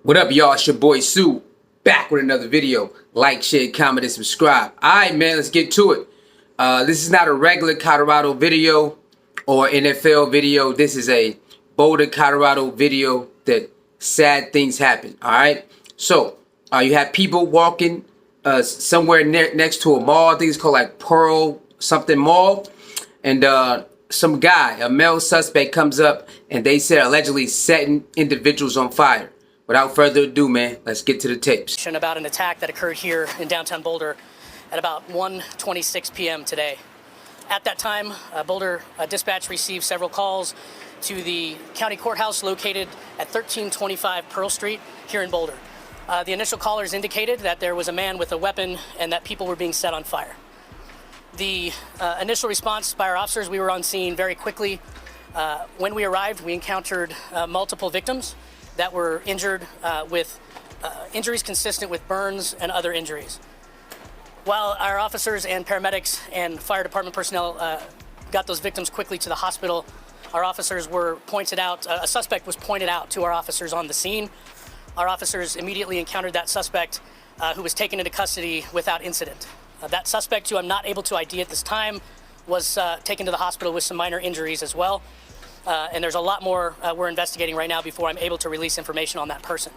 What up, y'all? It's your boy Sue, back with another video. Like, share, comment, and subscribe. Alright, man, let's get to it. This is not a regular Colorado video or NFL video. This is a Boulder, Colorado video that sad things happen. Alright? So, you have people walking somewhere next to a mall. I think it's called like Pearl something Mall. And some guy, a male suspect, comes up and they said allegedly setting individuals on fire. Without further ado, man, let's get to the tapes. About an attack that occurred here in downtown Boulder at about 1:26 p.m. today. At that time, Boulder dispatch received several calls to the county courthouse located at 1325 Pearl Street here in Boulder. The initial callers indicated that there was a man with a weapon and that people were being set on fire. The initial response by our officers, we were on scene very quickly. When we arrived, we encountered multiple victims that were injured with injuries consistent with burns and other injuries. While our officers and paramedics and fire department personnel got those victims quickly to the hospital, our officers were pointed out, a suspect was pointed out to our officers on the scene. Our officers immediately encountered that suspect who was taken into custody without incident. That suspect, who I'm not able to ID at this time, was taken to the hospital with some minor injuries as well. And there's a lot more we're investigating right now before I'm able to release information on that person.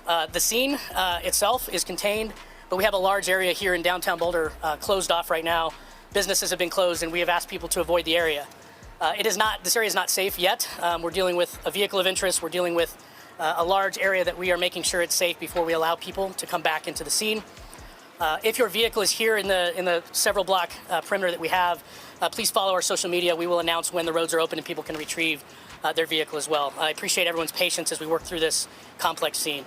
The scene itself is contained, but we have a large area here in downtown Boulder closed off right now. Businesses have been closed and we have asked people to avoid the area. This area is not safe yet. We're dealing with a vehicle of interest. We're dealing with a large area that we are making sure it's safe before we allow people to come back into the scene. If your vehicle is here in the several block perimeter that we have, please follow our social media. We will announce when the roads are open and people can retrieve their vehicle as well. I appreciate everyone's patience as we work through this complex scene.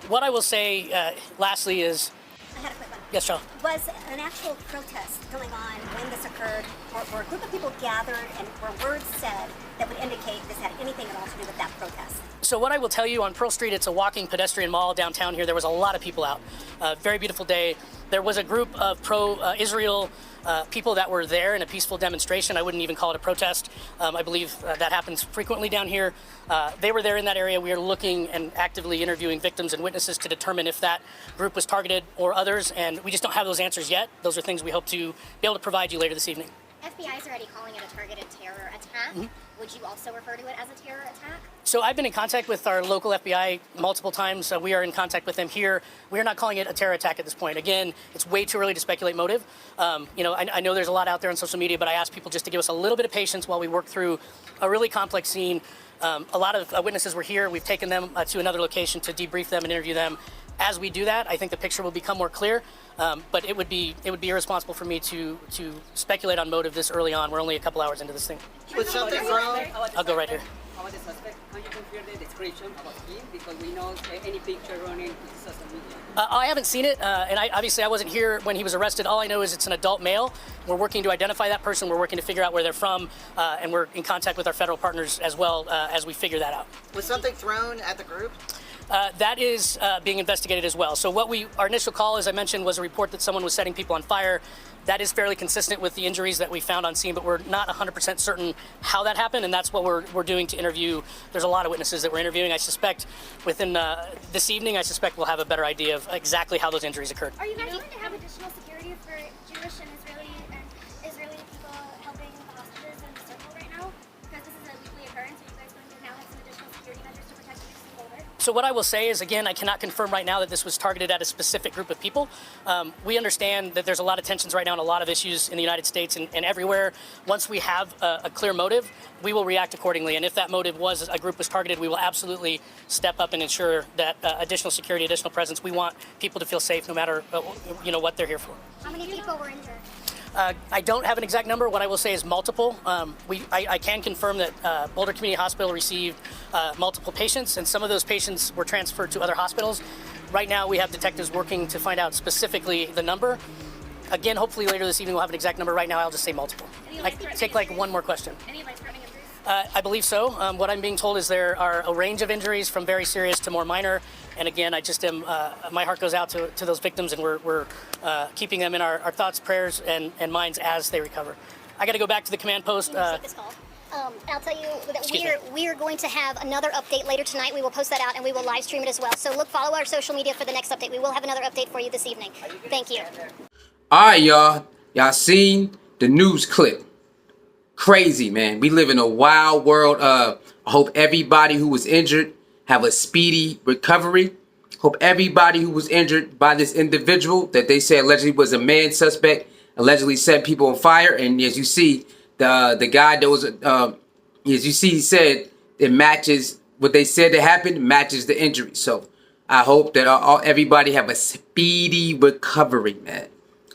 What I will say lastly is... I had a quick one. Yes, Charles. Was an actual protest going on when this occurred, or a group of people gathered and were words said that would indicate this had anything at all to do with that protest? So what I will tell you, on Pearl Street, it's a walking pedestrian mall downtown here. There was a lot of people out. Very beautiful day. There was a group of pro-Israel people that were there in a peaceful demonstration. I wouldn't even call it a protest. I believe that happens frequently down here. They were there in that area. We are looking and actively interviewing victims and witnesses to determine if that group was targeted or others, and we just don't have those answers yet. Those are things we hope to be able to provide you later this evening. FBI is already calling it a targeted terror attack. Mm-hmm. Would you also refer to it as a terror attack? So I've been in contact with our local FBI multiple times. We are in contact with them here. We are not calling it a terror attack at this point. Again, it's way too early to speculate motive. I know there's a lot out there on social media, but I ask people just to give us a little bit of patience while we work through a really complex scene. A lot of witnesses were here. We've taken them to another location to debrief them and interview them. As we do that, I think the picture will become more clear. But it would be irresponsible for me to speculate on motive this early on. We're only a couple hours into this thing. Was something wrong? I'll go right here. About the suspect, can you confirm the description about him? Because we know any picture running to social media. I haven't seen it, and obviously I wasn't here when he was arrested. All I know is it's an adult male. We're working to identify that person. We're working to figure out where they're from, and we're in contact with our federal partners as well as we figure that out. Was something thrown at the group? That is being investigated as well. So our initial call, as I mentioned, was a report that someone was setting people on fire. That is fairly consistent with the injuries that we found on scene, but we're not 100% certain how that happened, and that's what we're doing to interview. There's a lot of witnesses that we're interviewing. I suspect within this evening, we'll have a better idea of exactly how those injuries occurred. Are you guys going to have additional security for Jewish and Israeli people helping the hostages in the circle right now? Because this is a weekly occurrence. Are you guys going to now have some additional security measures to protect Jews in Boulder? So what I will say is, again, I cannot confirm right now that this was targeted at a specific group of people. We understand that there's a lot of tensions right now and a lot of issues in the United States and everywhere. Once we have a clear motive, we will react accordingly. And if that motive was a group was targeted, we will absolutely step up and ensure that additional security, additional presence. We want people to feel safe no matter what they're here for. How many people were injured? I don't have an exact number. What I will say is multiple. I can confirm that Boulder Community Hospital received multiple patients, and some of those patients were transferred to other hospitals. Right now, we have detectives working to find out specifically the number. Again, hopefully later this evening we'll have an exact number. Right now, I'll just say multiple. I take like one more question. Any life-threatening injuries? I believe so. What I'm being told is there are a range of injuries from very serious to more minor. And again, I just am, my heart goes out to those victims, and we're keeping them in our thoughts, prayers, and minds as they recover. I got to go back to the command post. Can you take this call? And I'll tell you that Excuse we are going to have another update later tonight. We will post that out and we will live stream it as well. So follow our social media for the next update. We will have another update for you this evening. Thank you. All right, y'all. Y'all seen the news clip? Crazy, man. We live in a wild world. I hope everybody who was injured have a speedy recovery. Hope everybody who was injured by this individual that they said allegedly was a man suspect, allegedly set people on fire. And as you see, the guy that was, as you see, he said it matches what they said that happened, matches the injury. So I hope that everybody have a speedy recovery, man.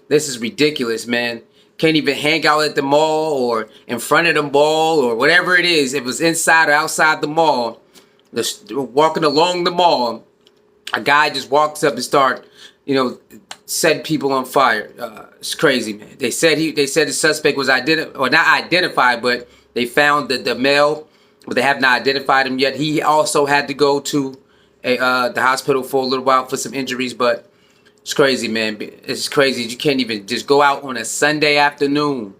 This is ridiculous, man. Can't even hang out at the mall or in front of the mall or whatever it is. If it was inside or outside the mall, walking along the mall, a guy just walks up and start, set people on fire. It's crazy, man. They said the suspect was not identified, but they found the male, but they have not identified him yet. He also had to go to the hospital for a little while for some injuries, but it's crazy, man. It's crazy. You can't even just go out on a Sunday afternoon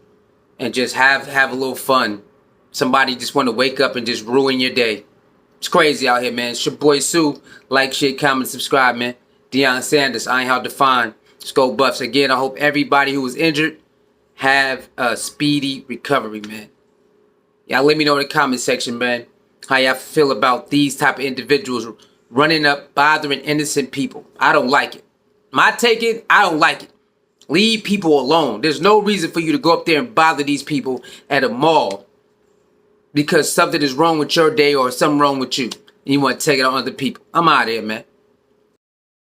and just have a little fun. Somebody just want to wake up and just ruin your day. It's crazy out here, man. It's your boy Sue. Like, share, comment, subscribe, man. Deion Sanders. I ain't hard to find. Let's go Buffs. Again, I hope everybody who was injured have a speedy recovery, man. Y'all let me know in the comment section, man, how y'all feel about these type of individuals running up, bothering innocent people. I don't like it. My take it, I don't like it. Leave people alone. There's no reason for you to go up there and bother these people at a mall because something is wrong with your day or something wrong with you. And you want to take it on other people. I'm out of here, man.